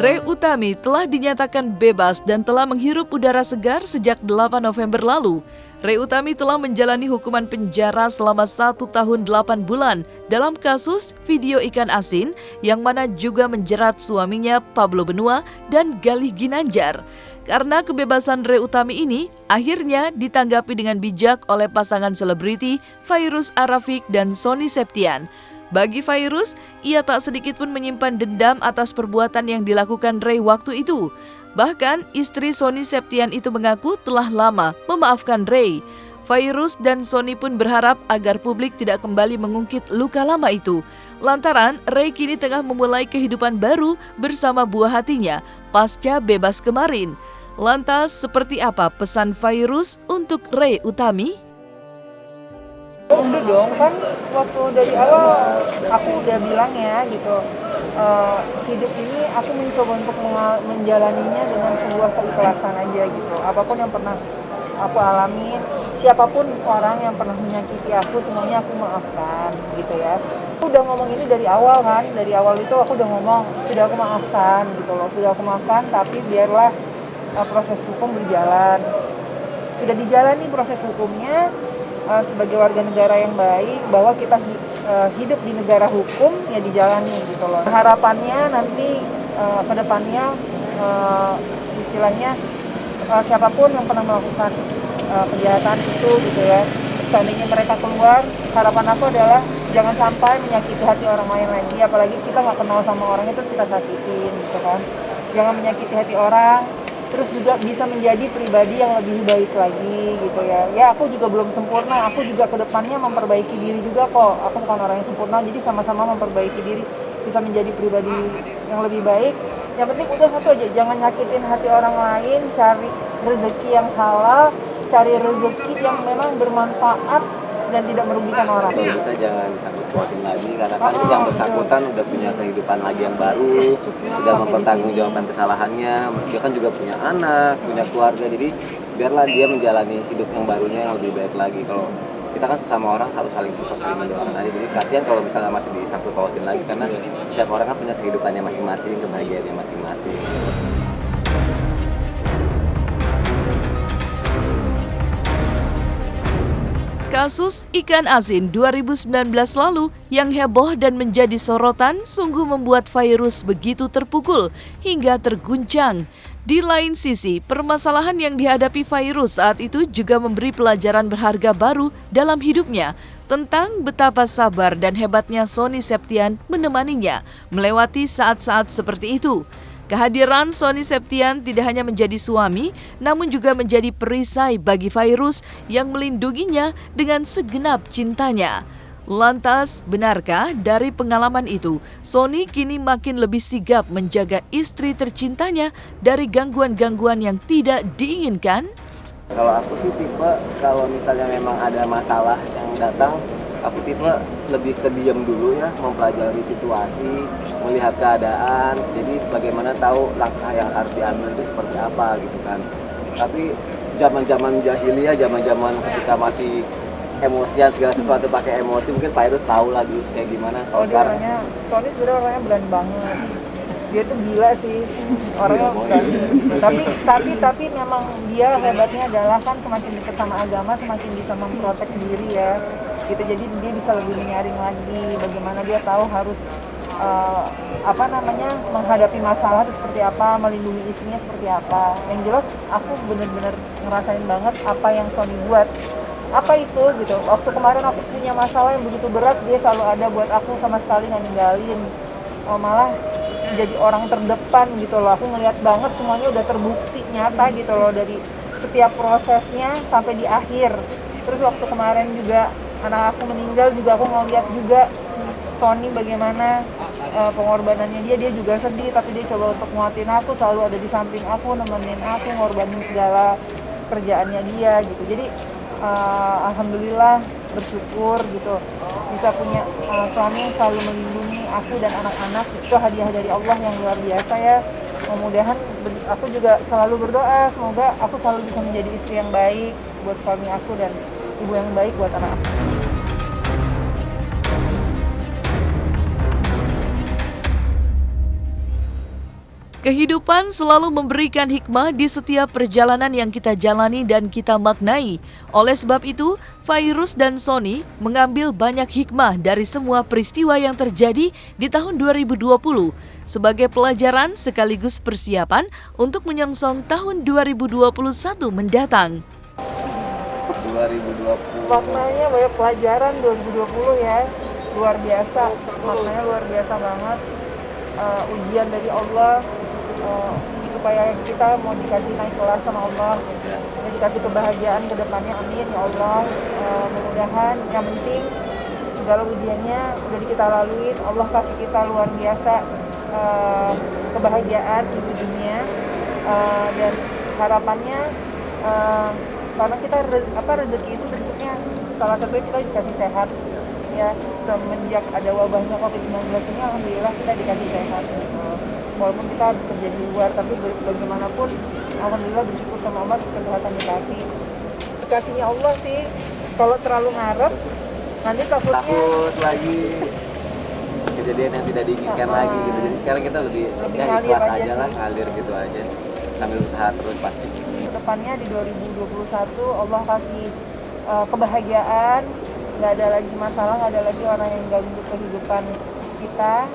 Ray Utami telah dinyatakan bebas dan telah menghirup udara segar sejak 8 November lalu. Ray Utami telah menjalani hukuman penjara selama 1 tahun 8 bulan dalam kasus video ikan asin yang mana juga menjerat suaminya Pablo Benua dan Galih Ginanjar. Karena kebebasan Ray Utami ini akhirnya ditanggapi dengan bijak oleh pasangan selebriti Fairuz Arafik dan Sony Septian. Bagi Fairuz, ia tak sedikit pun menyimpan dendam atas perbuatan yang dilakukan Ray waktu itu. Bahkan istri Sony Septian itu mengaku telah lama memaafkan Ray. Fairuz dan Sony pun berharap agar publik tidak kembali mengungkit luka lama itu. Lantaran Ray kini tengah memulai kehidupan baru bersama buah hatinya pasca bebas kemarin. Lantas seperti apa pesan Fairuz untuk Ray Utami? Udah dong, kan waktu dari awal aku udah bilang ya gitu, hidup ini aku mencoba untuk menjalaninya dengan sebuah keikhlasan aja gitu. Apapun yang pernah aku alami, siapapun orang yang pernah menyakiti aku, semuanya aku maafkan gitu ya. Aku udah ngomong ini dari awal kan, dari awal itu aku udah ngomong, sudah aku maafkan gitu loh, sudah aku maafkan, tapi biarlah proses hukum berjalan. Sudah dijalani proses hukumnya, sebagai warga negara yang baik, bahwa kita hidup di negara hukum ya dijalani gitu loh. Harapannya nanti ke depannya istilahnya siapapun yang pernah melakukan kejahatan itu gitu ya, seandainya mereka keluar, harapan aku adalah jangan sampai menyakiti hati orang lain lagi, apalagi kita nggak kenal sama orangnya terus kita sakitin gitu kan. Jangan menyakiti hati orang, terus juga bisa menjadi pribadi yang lebih baik lagi gitu ya. Ya aku juga belum sempurna, aku juga kedepannya memperbaiki diri juga kok. Aku bukan orang yang sempurna, jadi sama-sama memperbaiki diri, bisa menjadi pribadi yang lebih baik. Yang penting udah satu aja, jangan nyakitin hati orang lain, cari rezeki yang halal, cari rezeki yang memang bermanfaat dan tidak merugikan orang. Kalau bisa jangan disangkut-pautin lagi, karena kan yang bersangkutan udah punya kehidupan lagi yang baru, sudah mempertanggungjawabkan kesalahannya. Dia kan juga punya anak, punya keluarga, jadi biarlah dia menjalani hidup yang barunya yang lebih baik lagi. Kalau kita kan sesama orang harus saling support, saling mendoakan aja. Jadi kasihan kalau misalnya masih disangkut-pautin lagi, karena setiap orang kan punya kehidupannya masing-masing, kebahagiaannya masing-masing. Kasus ikan asin 2019 lalu yang heboh dan menjadi sorotan sungguh membuat Fairuz begitu terpukul hingga terguncang. Di lain sisi, permasalahan yang dihadapi Fairuz saat itu juga memberi pelajaran berharga baru dalam hidupnya tentang betapa sabar dan hebatnya Sony Septian menemaninya melewati saat-saat seperti itu. Kehadiran Sony Septian tidak hanya menjadi suami, namun juga menjadi perisai bagi Fairuz yang melindunginya dengan segenap cintanya. Lantas, benarkah dari pengalaman itu, Sony kini makin lebih sigap menjaga istri tercintanya dari gangguan-gangguan yang tidak diinginkan? Kalau aku sih tipe, kalau misalnya memang ada masalah yang datang, aku tipe lebih ke diam dulu ya, mempelajari situasi, melihat keadaan, jadi bagaimana tahu langkah yang harus diambil itu seperti apa gitu kan. Tapi zaman-zaman jahiliyah, zaman-zaman ketika masih emosian segala sesuatu pakai emosi, mungkin Fairuz tahu lah dulu kayak gimana. Kalau sekarang Sony sebenarnya orangnya berani banget. Dia tuh gila sih, orangnya berani. Tapi memang dia hebatnya adalah kan semakin dekat sama agama semakin bisa memprotek diri ya. Gitu, jadi dia bisa lebih menyaring lagi bagaimana dia tahu harus menghadapi masalah itu seperti apa, melindungi istrinya seperti apa. Yang jelas aku benar-benar ngerasain banget apa yang Sony buat. Apa itu gitu, waktu kemarin aku punya masalah yang begitu berat, dia selalu ada buat aku, sama sekali nggak ninggalin, malah jadi orang terdepan gitu loh. Aku ngeliat banget semuanya udah terbukti nyata gitu loh, dari setiap prosesnya sampai di akhir. Terus waktu kemarin juga anak aku meninggal juga aku ngeliat juga Sony bagaimana pengorbanannya dia juga sedih, tapi dia coba untuk nguatin aku, selalu ada di samping aku, nemenin aku, ngorbanin segala kerjaannya dia gitu. Jadi alhamdulillah bersyukur gitu bisa punya suami yang selalu melindungi aku dan anak-anak. Itu hadiah dari Allah yang luar biasa ya. Mudah-mudahan aku juga selalu berdoa semoga aku selalu bisa menjadi istri yang baik buat suami aku dan ibu yang baik buat anak-anak. Kehidupan selalu memberikan hikmah di setiap perjalanan yang kita jalani dan kita maknai. Oleh sebab itu, Fairuz dan Sony mengambil banyak hikmah dari semua peristiwa yang terjadi di tahun 2020 sebagai pelajaran sekaligus persiapan untuk menyongsong tahun 2021 mendatang. 2020. Maknanya banyak pelajaran 2020 ya, luar biasa, maknanya luar biasa banget. Ujian dari Allah, supaya kita mau dikasih naik kelas sama Allah, ya, dikasih kebahagiaan ke depannya, amin ya Allah. Mudah-mudahan yang penting segala ujiannya udah kita laluin, Allah kasih kita luar biasa kebahagiaan di ujungnya, dan harapannya karena kita rezeki itu bentuknya salah satunya kita dikasih sehat ya. Semenjak ada wabahnya COVID-19 ini alhamdulillah kita dikasih sehat. Walaupun kita harus kerja di luar, tapi bagaimanapun alhamdulillah bersyukur sama Allah atas kesehatan dikasih. Dikasihnya Allah sih, kalau terlalu ngarep nanti takut lagi kejadian yang tidak diinginkan lagi gitu. Jadi sekarang kita lebih ya, ikhlas aja lah, ngalir gitu aja sambil usaha terus pasti. Kedepannya di 2021 Allah kasih kebahagiaan, nggak ada lagi masalah, nggak ada lagi orang yang ganggu kehidupan kita.